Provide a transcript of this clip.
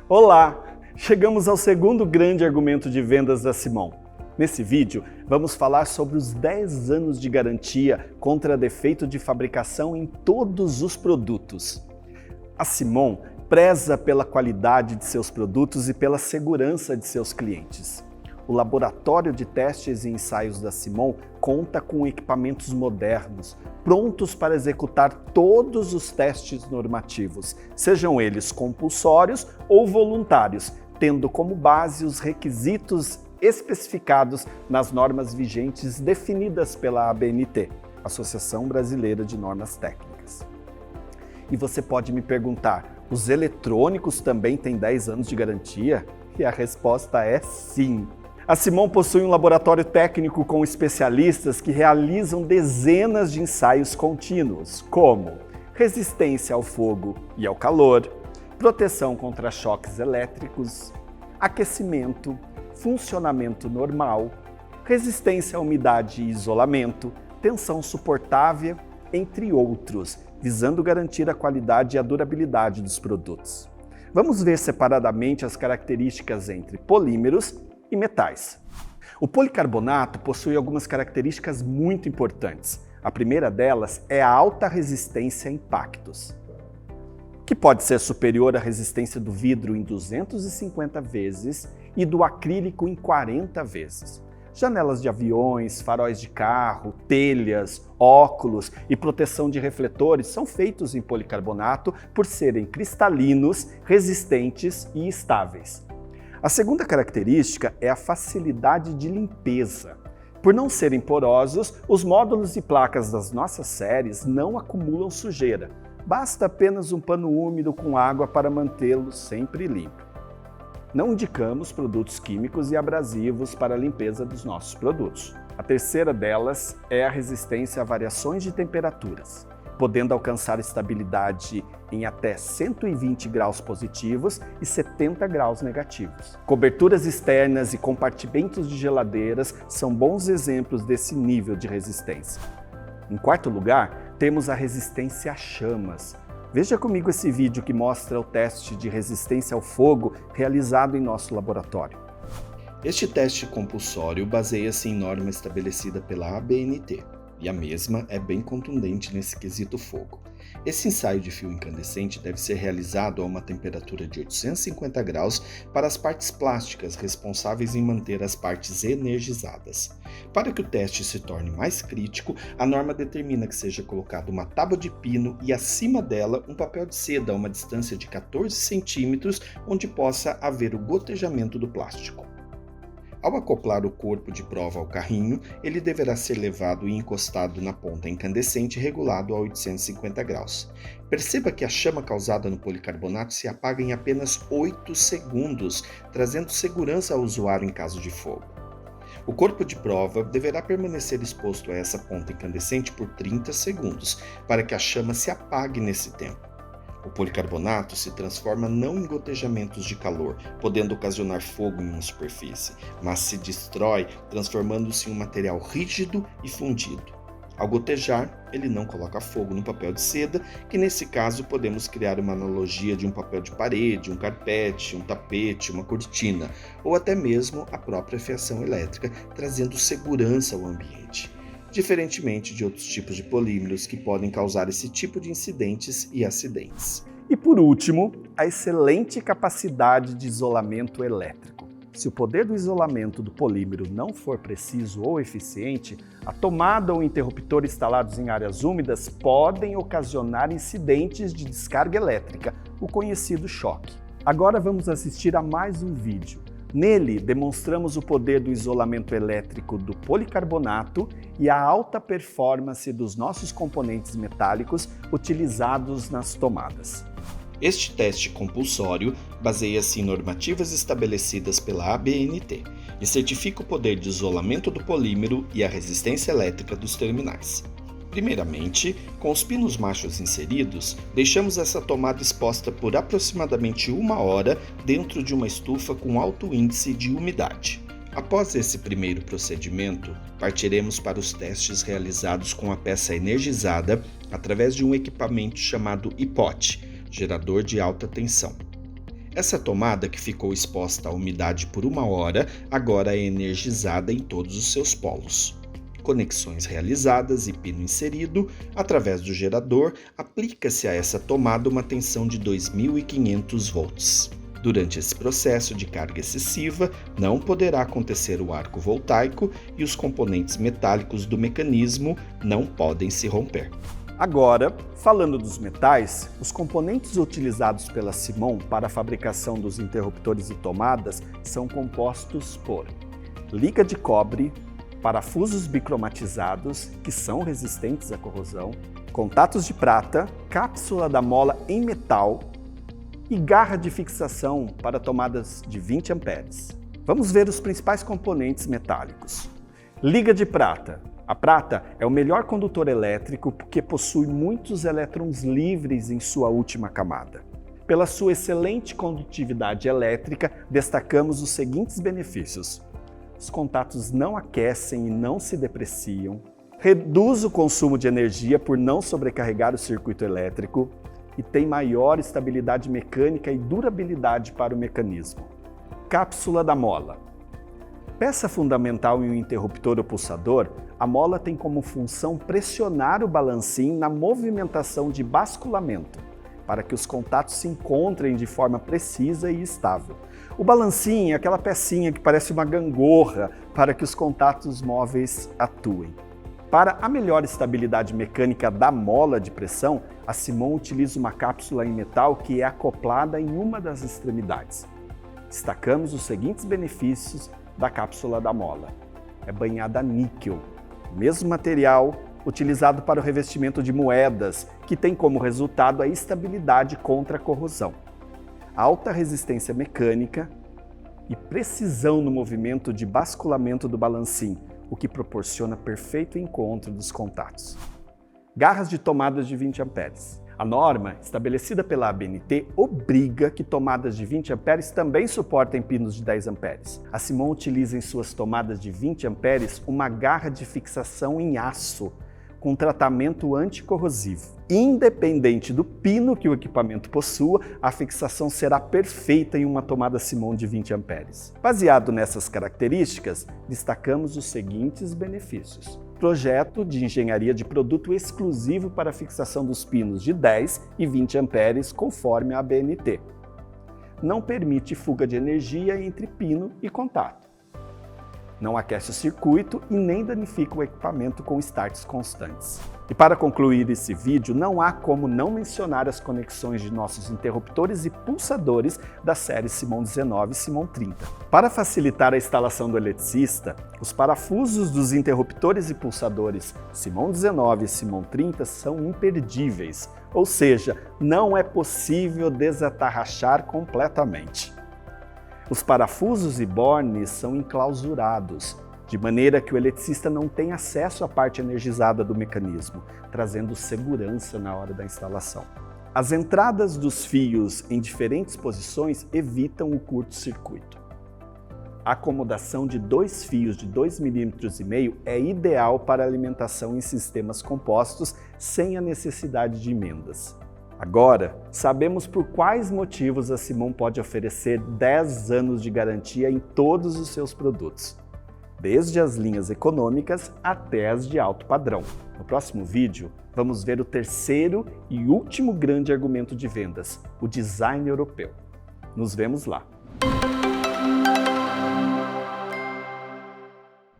Olá! Chegamos ao segundo grande argumento de vendas da Simon. Nesse vídeo, vamos falar sobre os 10 anos de garantia contra defeito de fabricação em todos os produtos. A Simon preza pela qualidade de seus produtos e pela segurança de seus clientes. O laboratório de testes e ensaios da Simon conta com equipamentos modernos, prontos para executar todos os testes normativos, sejam eles compulsórios ou voluntários, tendo como base os requisitos especificados nas normas vigentes definidas pela ABNT, Associação Brasileira de Normas Técnicas. E você pode me perguntar, os eletrônicos também têm 10 anos de garantia? E a resposta é sim! A Simon possui um laboratório técnico com especialistas que realizam dezenas de ensaios contínuos, como resistência ao fogo e ao calor, proteção contra choques elétricos, aquecimento, funcionamento normal, resistência à umidade e isolamento, tensão suportável, entre outros, visando garantir a qualidade e a durabilidade dos produtos. Vamos ver separadamente as características entre polímeros e metais. O policarbonato possui algumas características muito importantes. A primeira delas é a alta resistência a impactos, que pode ser superior à resistência do vidro em 250 vezes e do acrílico em 40 vezes. Janelas de aviões, faróis de carro, telhas, óculos e proteção de refletores são feitos em policarbonato por serem cristalinos, resistentes e estáveis. A segunda característica é a facilidade de limpeza. Por não serem porosos, os módulos e placas das nossas séries não acumulam sujeira. Basta apenas um pano úmido com água para mantê-lo sempre limpo. Não indicamos produtos químicos e abrasivos para a limpeza dos nossos produtos. A terceira delas é a resistência a variações de temperaturas, podendo alcançar estabilidade em até 120 graus positivos e 70 graus negativos. Coberturas externas e compartimentos de geladeiras são bons exemplos desse nível de resistência. Em quarto lugar, temos a resistência a chamas. Veja comigo esse vídeo que mostra o teste de resistência ao fogo realizado em nosso laboratório. Este teste compulsório baseia-se em norma estabelecida pela ABNT. E a mesma é bem contundente nesse quesito fogo. Esse ensaio de fio incandescente deve ser realizado a uma temperatura de 850 graus para as partes plásticas responsáveis em manter as partes energizadas. Para que o teste se torne mais crítico, a norma determina que seja colocada uma tábua de pino e acima dela um papel de seda a uma distância de 14 centímetros, onde possa haver o gotejamento do plástico. Ao acoplar o corpo de prova ao carrinho, ele deverá ser levado e encostado na ponta incandescente regulado a 850 graus. Perceba que a chama causada no policarbonato se apaga em apenas 8 segundos, trazendo segurança ao usuário em caso de fogo. O corpo de prova deverá permanecer exposto a essa ponta incandescente por 30 segundos, para que a chama se apague nesse tempo. O policarbonato se transforma não em gotejamentos de calor, podendo ocasionar fogo em uma superfície, mas se destrói, transformando-se em um material rígido e fundido. Ao gotejar, ele não coloca fogo no papel de seda, que nesse caso podemos criar uma analogia de um papel de parede, um carpete, um tapete, uma cortina, ou até mesmo a própria fiação elétrica, trazendo segurança ao ambiente, diferentemente de outros tipos de polímeros que podem causar esse tipo de incidentes e acidentes. E por último, a excelente capacidade de isolamento elétrico. Se o poder do isolamento do polímero não for preciso ou eficiente, a tomada ou interruptor instalados em áreas úmidas podem ocasionar incidentes de descarga elétrica, o conhecido choque. Agora vamos assistir a mais um vídeo. Nele, demonstramos o poder do isolamento elétrico do policarbonato e a alta performance dos nossos componentes metálicos utilizados nas tomadas. Este teste compulsório baseia-se em normativas estabelecidas pela ABNT e certifica o poder de isolamento do polímero e a resistência elétrica dos terminais. Primeiramente, com os pinos machos inseridos, deixamos essa tomada exposta por aproximadamente 1 hora dentro de uma estufa com alto índice de umidade. Após esse primeiro procedimento, partiremos para os testes realizados com a peça energizada através de um equipamento chamado IPOT, gerador de alta tensão. Essa tomada, que ficou exposta à umidade por 1 hora, agora é energizada em todos os seus polos. Conexões realizadas e pino inserido, através do gerador, aplica-se a essa tomada uma tensão de 2.500 volts. Durante esse processo de carga excessiva, não poderá acontecer o arco voltaico e os componentes metálicos do mecanismo não podem se romper. Agora, falando dos metais, os componentes utilizados pela Simon para a fabricação dos interruptores e tomadas são compostos por liga de cobre, parafusos bicromatizados, que são resistentes à corrosão, contatos de prata, cápsula da mola em metal e garra de fixação para tomadas de 20 amperes. Vamos ver os principais componentes metálicos. Liga de prata. A prata é o melhor condutor elétrico porque possui muitos elétrons livres em sua última camada. Pela sua excelente condutividade elétrica, destacamos os seguintes benefícios. Os contatos não aquecem e não se depreciam, reduz o consumo de energia por não sobrecarregar o circuito elétrico e tem maior estabilidade mecânica e durabilidade para o mecanismo. Cápsula da mola. Peça fundamental em um interruptor ou pulsador, a mola tem como função pressionar o balancim na movimentação de basculamento, para que os contatos se encontrem de forma precisa e estável. O balancim é aquela pecinha que parece uma gangorra para que os contatos móveis atuem. Para a melhor estabilidade mecânica da mola de pressão, a Simon utiliza uma cápsula em metal que é acoplada em uma das extremidades. Destacamos os seguintes benefícios da cápsula da mola. É banhada a níquel, mesmo material utilizado para o revestimento de moedas, que tem como resultado a estabilidade contra a corrosão, alta resistência mecânica e precisão no movimento de basculamento do balancim, o que proporciona perfeito encontro dos contatos. Garras de tomadas de 20 amperes. A norma, estabelecida pela ABNT, obriga que tomadas de 20 amperes também suportem pinos de 10 amperes. A Simon utiliza em suas tomadas de 20 amperes uma garra de fixação em aço, com tratamento anticorrosivo. Independente do pino que o equipamento possua, a fixação será perfeita em uma tomada Simon de 20 amperes. Baseado nessas características, destacamos os seguintes benefícios. Projeto de engenharia de produto exclusivo para a fixação dos pinos de 10 e 20 amperes, conforme a ABNT. Não permite fuga de energia entre pino e contato. Não aquece o circuito e nem danifica o equipamento com starts constantes. E para concluir esse vídeo, não há como não mencionar as conexões de nossos interruptores e pulsadores da série Simon 19 e Simon 30. Para facilitar a instalação do eletricista, os parafusos dos interruptores e pulsadores Simon 19 e Simon 30 são imperdíveis, ou seja, não é possível desatarrachar completamente. Os parafusos e bornes são enclausurados, de maneira que o eletricista não tem acesso à parte energizada do mecanismo, trazendo segurança na hora da instalação. As entradas dos fios em diferentes posições evitam o curto-circuito. A acomodação de 2 fios de 2,5 mm é ideal para alimentação em sistemas compostos sem a necessidade de emendas. Agora, sabemos por quais motivos a Simon pode oferecer 10 anos de garantia em todos os seus produtos, desde as linhas econômicas até as de alto padrão. No próximo vídeo, vamos ver o terceiro e último grande argumento de vendas, o design europeu. Nos vemos lá!